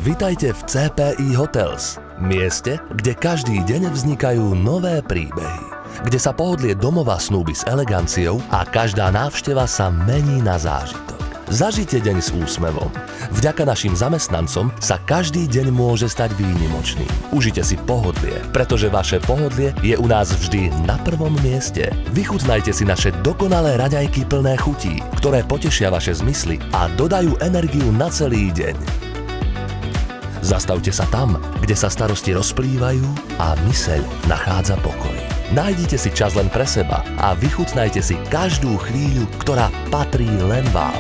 Vitajte v CPI Hotels, mieste, kde každý deň vznikajú nové príbehy, kde sa pohodlie domova snúbi s eleganciou a každá návšteva sa mení na zážitok. Zažite deň s úsmevom. Vďaka našim zamestnancom sa každý deň môže stať výnimočným. Užite si pohodlie, pretože vaše pohodlie je u nás vždy na prvom mieste. Vychutnajte si naše dokonalé raňajky plné chutí, ktoré potešia vaše zmysly a dodajú energiu na celý deň. Zastavte sa tam, kde sa starosti rozplývajú a myseľ nachádza pokoj. Nájdite si čas len pre seba a vychutnajte si každú chvíľu, ktorá patrí len vám.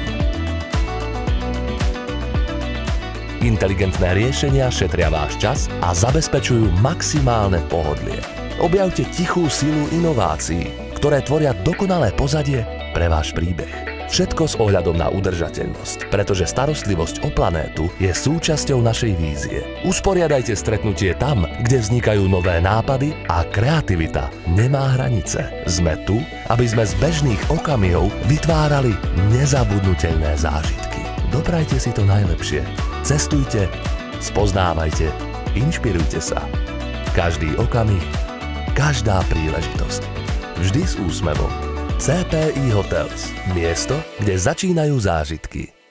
Inteligentné riešenia šetria váš čas a zabezpečujú maximálne pohodlie. Objavte tichú silu inovácií, ktoré tvoria dokonalé pozadie pre váš príbeh. Všetko s ohľadom na udržateľnosť, pretože starostlivosť o planétu je súčasťou našej vízie. Usporiadajte stretnutie tam, kde vznikajú nové nápady a kreativita nemá hranice. Sme tu, aby sme z bežných okamihov vytvárali nezabudnuteľné zážitky. Doprajte si to najlepšie. Cestujte, spoznávajte, inšpirujte sa. Každý okamih, každá príležitosť. Vždy s úsmevom. CPI Hotels. Miesto, kde začínajú zážitky.